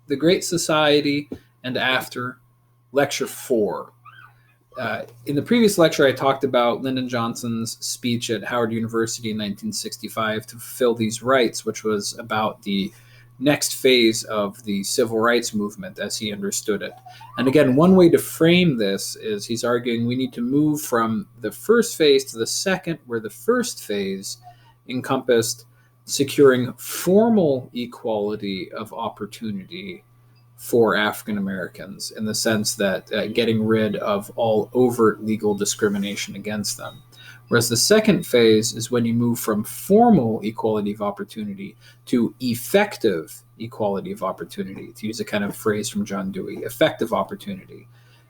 The Great Society and After, Lecture 4. In the previous lecture, I talked about Lyndon Johnson's speech at Howard University in 1965 to fulfill these rights, which was about the next phase of the civil rights movement as he understood it. And again, one way to frame this is he's arguing we need to move from the first phase to the second, where the first phase encompassed securing formal equality of opportunity for African Americans, in the sense that getting rid of all overt legal discrimination against them. Whereas the second phase is when you move from formal equality of opportunity to effective equality of opportunity, to use a kind of phrase from John Dewey, effective opportunity,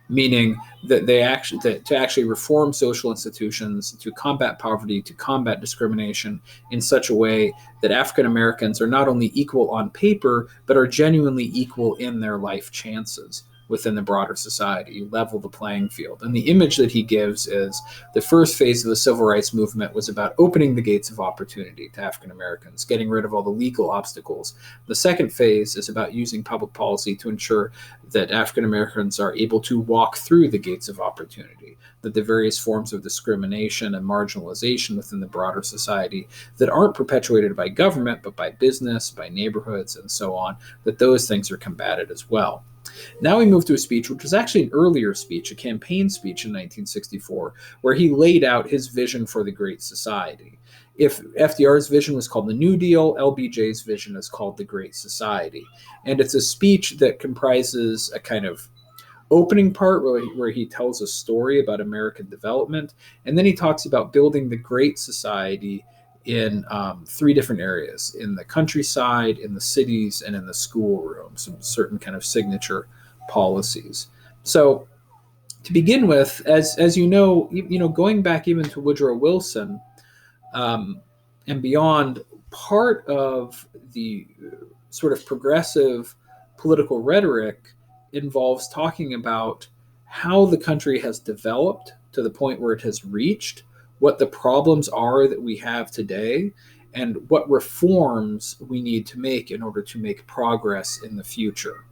meaning that to actually reform social institutions, to combat poverty, to combat discrimination in such a way that African Americans are not only equal on paper, but are genuinely equal in their life chances within the broader society. You level the playing field. And the image that he gives is the first phase of the civil rights movement was about opening the gates of opportunity to African Americans, getting rid of all the legal obstacles. The second phase is about using public policy to ensure that African Americans are able to walk through the gates of opportunity, that the various forms of discrimination and marginalization within the broader society that aren't perpetuated by government, but by business, by neighborhoods, and so on, that those things are combated as well. Now we move to a speech, which was actually an earlier speech, a campaign speech in 1964, where he laid out his vision for the Great Society. If FDR's vision was called the New Deal, LBJ's vision is called the Great Society. And it's a speech that comprises a kind of opening part where he tells a story about American development, and then he talks about building the Great Society in three different areas: in the countryside, in the cities, and in the schoolroom, some certain kind of signature policies. So to begin with, as you know, going back even to Woodrow Wilson and beyond, part of the sort of progressive political rhetoric involves talking about how the country has developed to the point where it has reached, what the problems are that we have today, and what reforms we need to make in order to make progress in the future.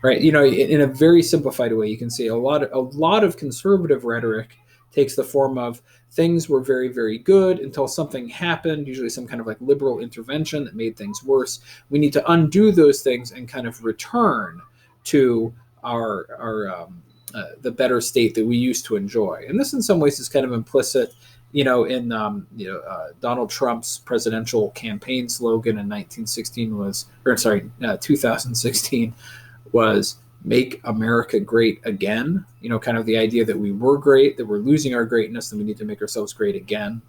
Right? In a very simplified way, you can see a lot of conservative rhetoric takes the form of things were very, very good until something happened, usually some kind of like liberal intervention that made things worse. We need to undo those things and kind of return to our the better state that we used to enjoy. And this in some ways is kind of implicit, in Donald Trump's presidential campaign slogan in 2016 was "Make America Great Again." Kind of the idea that we were great, that we're losing our greatness, and we need to make ourselves great again.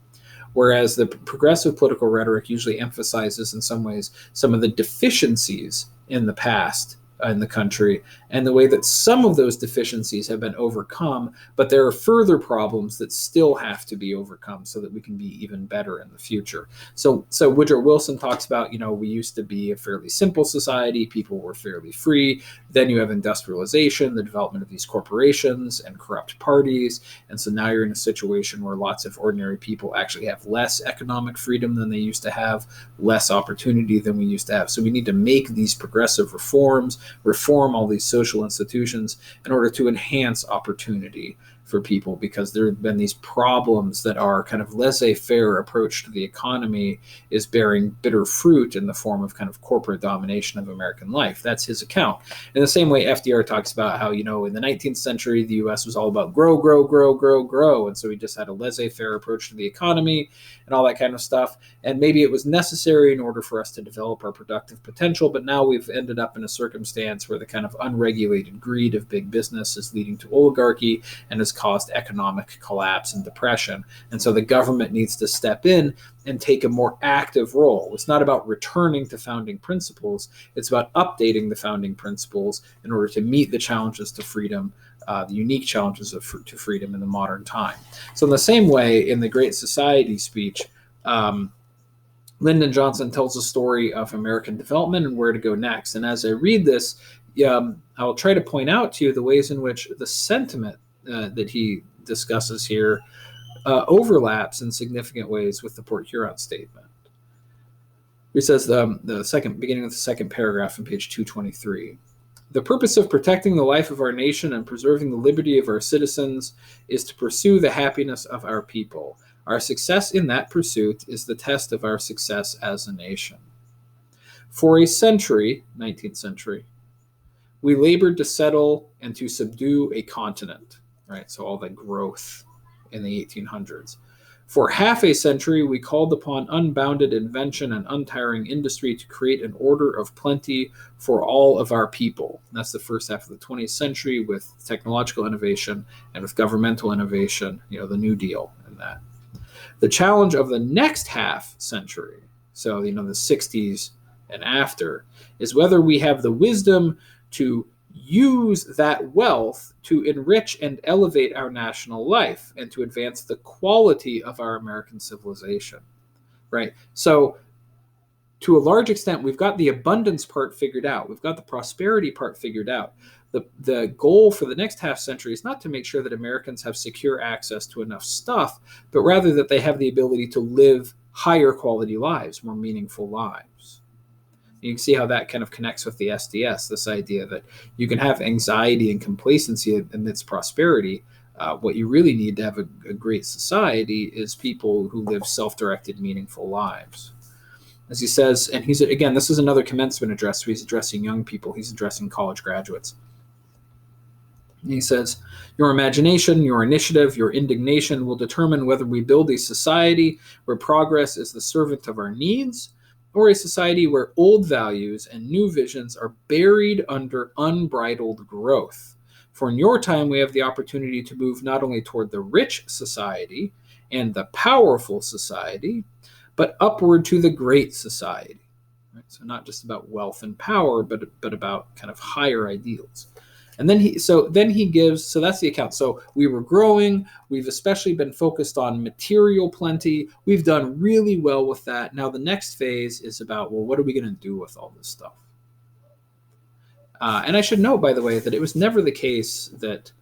Whereas the progressive political rhetoric usually emphasizes in some ways some of the deficiencies in the past in the country, and the way that some of those deficiencies have been overcome, but there are further problems that still have to be overcome so that we can be even better in the future. So Woodrow Wilson talks about, we used to be a fairly simple society, people were fairly free. Then you have industrialization, the development of these corporations and corrupt parties, and so now you're in a situation where lots of ordinary people actually have less economic freedom than they used to have, less opportunity than we used to have. So we need to make these progressive reforms, reform all these social institutions in order to enhance opportunity for people, because there have been these problems that our kind of laissez-faire approach to the economy is bearing bitter fruit in the form of kind of corporate domination of American life. That's his account. In the same way, FDR talks about how, in the 19th century, the U.S. was all about grow, grow, grow, grow, grow. And so we just had a laissez-faire approach to the economy and all that kind of stuff. And maybe it was necessary in order for us to develop our productive potential. But now we've ended up in a circumstance where the kind of unregulated greed of big business is leading to oligarchy and has caused economic collapse and depression. And so the government needs to step in and take a more active role. It's not about returning to founding principles. It's about updating the founding principles in order to meet the challenges to freedom, the unique challenges to freedom in the modern time. So in the same way, in the Great Society speech, Lyndon Johnson tells a story of American development and where to go next. And as I read this, I'll try to point out to you the ways in which the sentiment that he discusses here overlaps in significant ways with the Port Huron Statement. He says beginning of the second paragraph on page 223. The purpose of protecting the life of our nation and preserving the liberty of our citizens is to pursue the happiness of our people. Our success in that pursuit is the test of our success as a nation. For a century, 19th century, we labored to settle and to subdue a continent, right? So all the growth in the 1800s. For half a century, we called upon unbounded invention and untiring industry to create an order of plenty for all of our people. And that's the first half of the 20th century with technological innovation and with governmental innovation, the New Deal and that. The challenge of the next half century, so, the 60s and after, is whether we have the wisdom to use that wealth to enrich and elevate our national life and to advance the quality of our American civilization, right? So to a large extent, we've got the abundance part figured out. We've got the prosperity part figured out. The goal for the next half century is not to make sure that Americans have secure access to enough stuff, but rather that they have the ability to live higher quality lives, more meaningful lives. You can see how that kind of connects with the SDS, this idea that you can have anxiety and complacency amidst prosperity. What you really need to have a great society is people who live self-directed, meaningful lives. As he says, and this is another commencement address, so he's addressing young people, he's addressing college graduates. And he says, your imagination, your initiative, your indignation will determine whether we build a society where progress is the servant of our needs, or a society where old values and new visions are buried under unbridled growth. For in your time, we have the opportunity to move not only toward the rich society and the powerful society, but upward to the great society. Right? So not just about wealth and power, but about kind of higher ideals. And then he gives, so that's the account. So we were growing. We've especially been focused on material plenty. We've done really well with that. Now the next phase is about, well, what are we going to do with all this stuff? And I should note, by the way, that it was never the case that,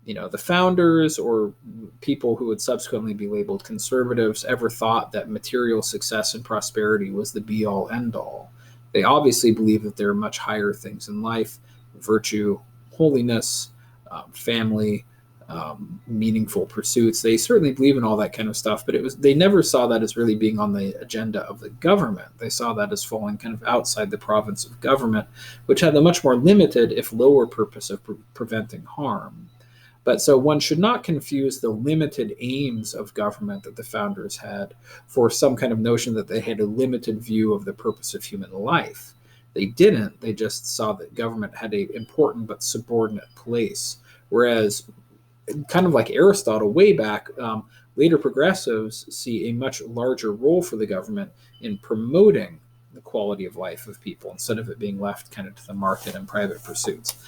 the founders or people who would subsequently be labeled conservatives ever thought that material success and prosperity was the be-all, end-all. They obviously believe that there are much higher things in life: virtue, holiness, family, meaningful pursuits. They certainly believe in all that kind of stuff, but they never saw that as really being on the agenda of the government. They saw that as falling kind of outside the province of government, which had a much more limited, if lower, purpose of preventing harm. But so one should not confuse the limited aims of government that the founders had for some kind of notion that they had a limited view of the purpose of human life. They didn't. They just saw that government had an important but subordinate place. Whereas, kind of like Aristotle way back, later progressives see a much larger role for the government in promoting the quality of life of people instead of it being left kind of to the market and private pursuits.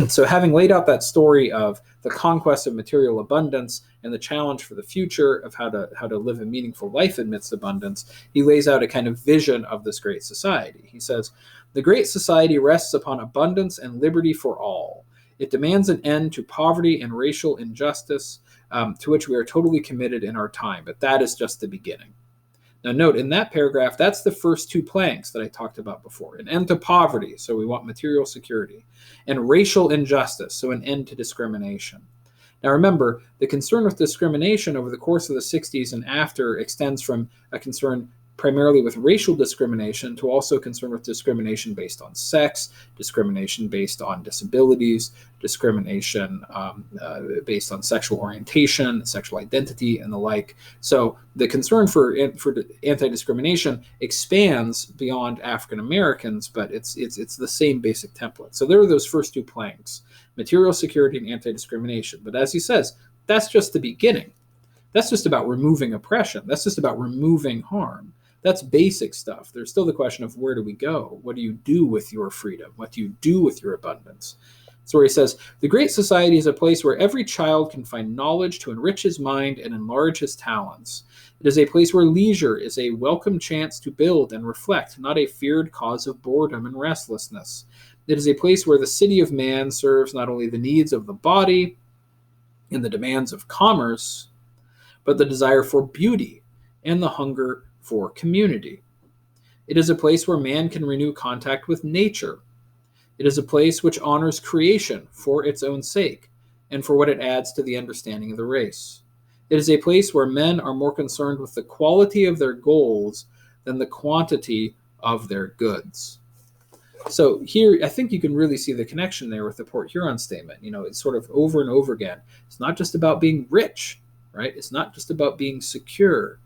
So having laid out that story of the conquest of material abundance and the challenge for the future of how to live a meaningful life amidst abundance, he lays out a kind of vision of this great society. He says, the great society rests upon abundance and liberty for all. It demands an end to poverty and racial injustice, to which we are totally committed in our time, but that is just the beginning. Now note, in that paragraph, that's the first two planks that I talked about before. An end to poverty, so we want material security, and racial injustice, so an end to discrimination. Now remember, the concern with discrimination over the course of the 60s and after extends from a concern primarily with racial discrimination to also concern with discrimination based on sex, discrimination based on disabilities, discrimination based on sexual orientation, sexual identity, and the like. So the concern for anti-discrimination expands beyond African Americans, but it's the same basic template. So there are those first two planks: material security and anti-discrimination. But as he says, that's just the beginning. That's just about removing oppression. That's just about removing harm. That's basic stuff. There's still the question of, where do we go? What do you do with your freedom? What do you do with your abundance? So where he says, the great society is a place where every child can find knowledge to enrich his mind and enlarge his talents. It is a place where leisure is a welcome chance to build and reflect, not a feared cause of boredom and restlessness. It is a place where the city of man serves not only the needs of the body and the demands of commerce, but the desire for beauty and the hunger for community. It is a place where man can renew contact with nature. It is a place which honors creation for its own sake and for what it adds to the understanding of the race. It is a place where men are more concerned with the quality of their goals than the quantity of their goods. So here, I think you can really see the connection there with the Port Huron statement. It's sort of over and over again. It's not just about being rich, right? It's not just about being secure.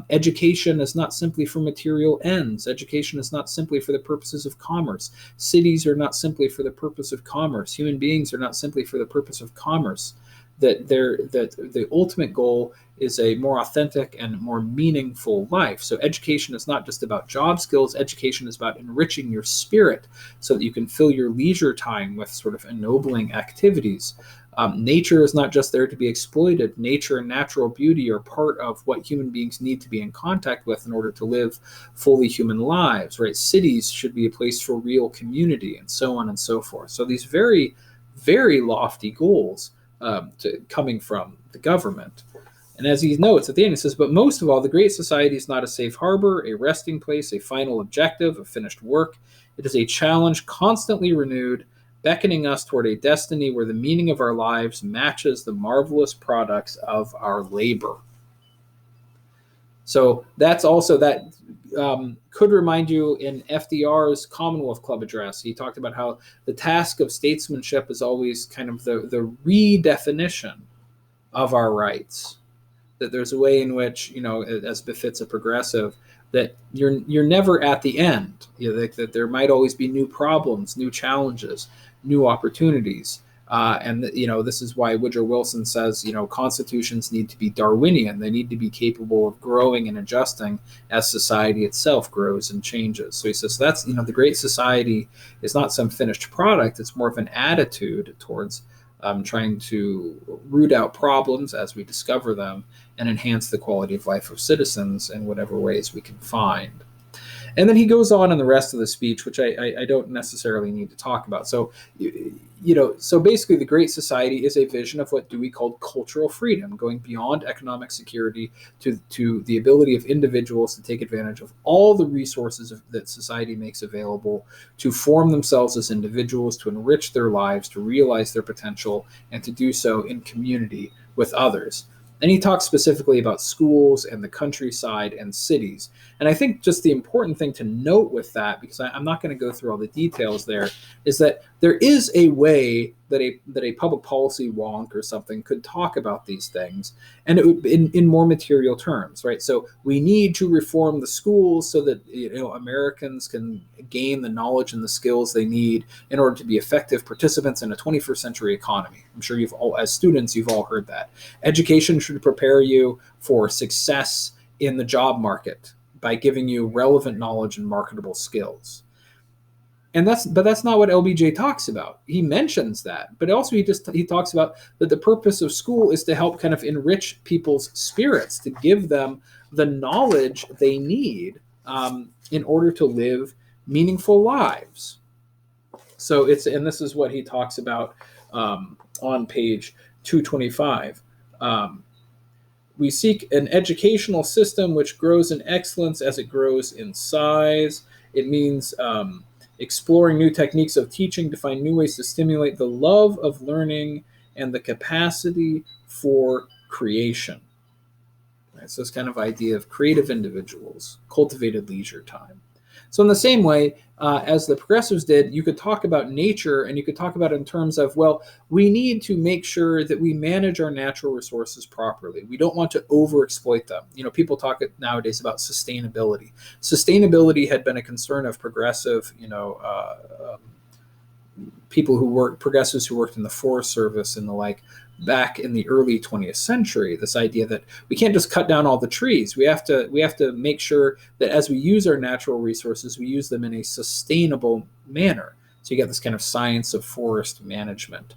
Education is not simply for material ends. Education is not simply for the purposes of commerce. Cities are not simply for the purpose of commerce. Human beings are not simply for the purpose of commerce. That the ultimate goal is a more authentic and more meaningful life. So education is not just about job skills. Education is about enriching your spirit so that you can fill your leisure time with sort of ennobling activities. Nature is not just there to be exploited. Nature and natural beauty are part of what human beings need to be in contact with in order to live fully human lives, right? Cities should be a place for real community, and so on and so forth. So these very, very lofty goals coming from the government. And as he notes at the end, he says, but most of all, the Great Society is not a safe harbor, a resting place, a final objective, a finished work. It is a challenge constantly renewed, beckoning us toward a destiny where the meaning of our lives matches the marvelous products of our labor. So that's also that could remind you in FDR's Commonwealth Club address. He talked about how the task of statesmanship is always kind of the redefinition of our rights. That there's a way in which, as befits a progressive, that you're never at the end. That there might always be new problems, new challenges, new opportunities. And this is why Woodrow Wilson says, constitutions need to be Darwinian. They need to be capable of growing and adjusting as society itself grows and changes. So he says that's, the Great Society is not some finished product. It's more of an attitude towards trying to root out problems as we discover them and enhance the quality of life of citizens in whatever ways we can find. And then he goes on in the rest of the speech, which I don't necessarily need to talk about. So, so basically the Great Society is a vision of what Dewey called cultural freedom, going beyond economic security to the ability of individuals to take advantage of all the resources that society makes available, to form themselves as individuals, to enrich their lives, to realize their potential, and to do so in community with others. And he talks specifically about schools and the countryside and cities. And I think just the important thing to note with that, because I'm not going to go through all the details there, is that there is a way that a public policy wonk or something could talk about these things, and it would in more material terms, right? So we need to reform the schools so that Americans can gain the knowledge and the skills they need in order to be effective participants in a 21st century economy. I'm sure as students, you've all heard that. Education should prepare you for success in the job market by giving you relevant knowledge and marketable skills. But that's not what LBJ talks about. He mentions that, but also he talks about that the purpose of school is to help kind of enrich people's spirits, to give them the knowledge they need in order to live meaningful lives. So and this is what he talks about on page 225. We seek an educational system which grows in excellence as it grows in size. It means exploring new techniques of teaching to find new ways to stimulate the love of learning and the capacity for creation. Right, so this kind of idea of creative individuals, cultivated leisure time. So in the same way as the progressives did, you could talk about nature, and you could talk about it in terms of, well, we need to make sure that we manage our natural resources properly. We don't want to overexploit them. People talk nowadays about sustainability. Sustainability had been a concern of progressive, progressives who worked in the Forest Service and the like back in the early 20th century. This idea that we can't just cut down all the trees. We have to make sure that as we use our natural resources, we use them in a sustainable manner. So you get this kind of science of forest management.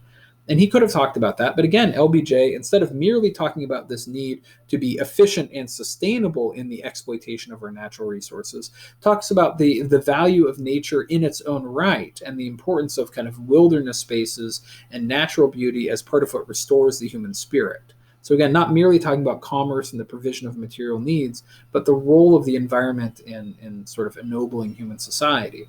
And he could have talked about that. But again, LBJ, instead of merely talking about this need to be efficient and sustainable in the exploitation of our natural resources, talks about the value of nature in its own right and the importance of kind of wilderness spaces and natural beauty as part of what restores the human spirit. So again, not merely talking about commerce and the provision of material needs, but the role of the environment in sort of ennobling human society.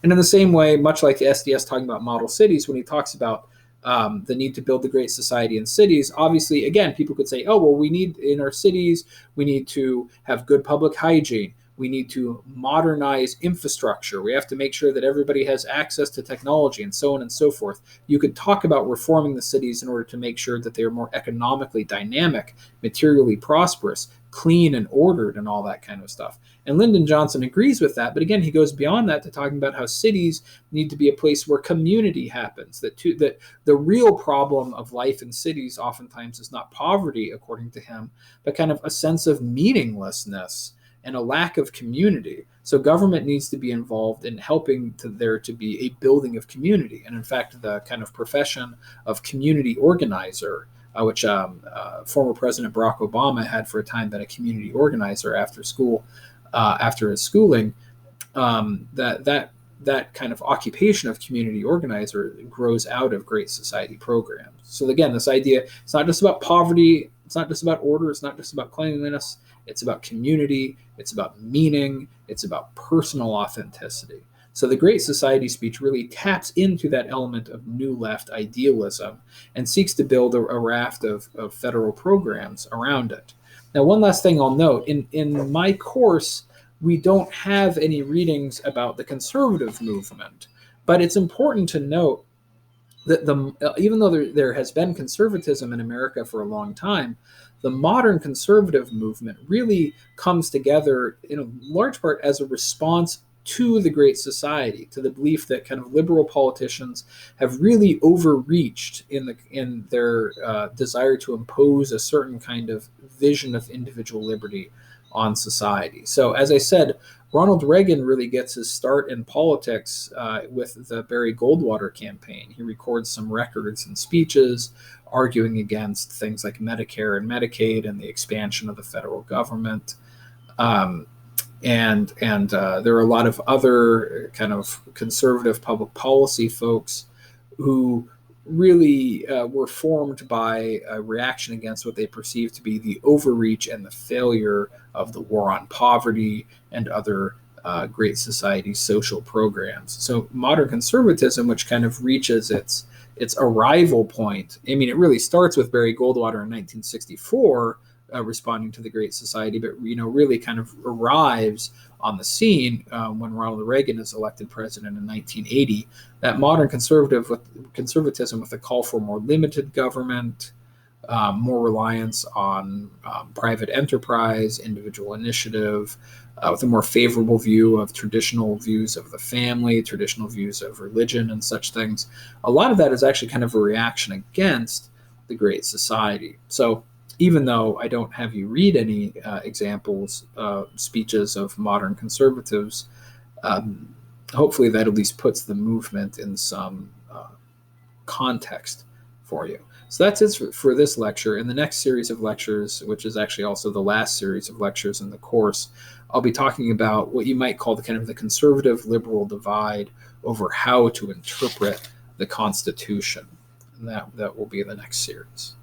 And in the same way, much like the SDS talking about model cities, when he talks about the need to build the great society in cities, obviously, again, people could say, oh, well, we need in our cities, we need to have good public hygiene. We need to modernize infrastructure. We have to make sure that everybody has access to technology and so on and so forth. You could talk about reforming the cities in order to make sure that they are more economically dynamic, materially prosperous, clean and ordered, and all that kind of stuff. And Lyndon Johnson agrees with that. But again, he goes beyond that to talking about how cities need to be a place where community happens. That the real problem of life in cities oftentimes is not poverty, according to him, but kind of a sense of meaninglessness and a lack of community. So government needs to be involved in helping there to be a building of community. And in fact, the kind of profession of community organizer, which former President Barack Obama had for a time been a community organizer after school, after his schooling, that kind of occupation of community organizer grows out of Great Society programs. So again, this idea, it's not just about poverty, it's not just about order, it's not just about cleanliness, it's about community, it's about meaning, it's about personal authenticity. So the Great Society speech really taps into that element of New Left idealism and seeks to build a raft of federal programs around it. Now, one last thing I'll note, in my course, we don't have any readings about the conservative movement, but it's important to note that even though there has been conservatism in America for a long time, the modern conservative movement really comes together in a large part as a response to the Great Society, to the belief that kind of liberal politicians have really overreached in their desire to impose a certain kind of vision of individual liberty on society. So as I said, Ronald Reagan really gets his start in politics with the Barry Goldwater campaign. He records some records and speeches arguing against things like Medicare and Medicaid and the expansion of the federal government. And there are a lot of other kind of conservative public policy folks who really were formed by a reaction against what they perceived to be the overreach and the failure of the war on poverty and other Great Society social programs. So modern conservatism, which kind of reaches its arrival point, I mean, it really starts with Barry Goldwater in 1964, responding to the Great Society, but really kind of arrives on the scene when Ronald Reagan is elected president in 1980. That modern conservatism with a call for more limited government, more reliance on private enterprise, individual initiative, with a more favorable view of traditional views of the family, traditional views of religion and such things. A lot of that is actually kind of a reaction against the Great Society. So even though I don't have you read any examples, speeches of modern conservatives, hopefully that at least puts the movement in some context for you. So that's it for this lecture. In the next series of lectures, which is actually also the last series of lectures in the course, I'll be talking about what you might call the kind of the conservative-liberal divide over how to interpret the Constitution. And that will be the next series.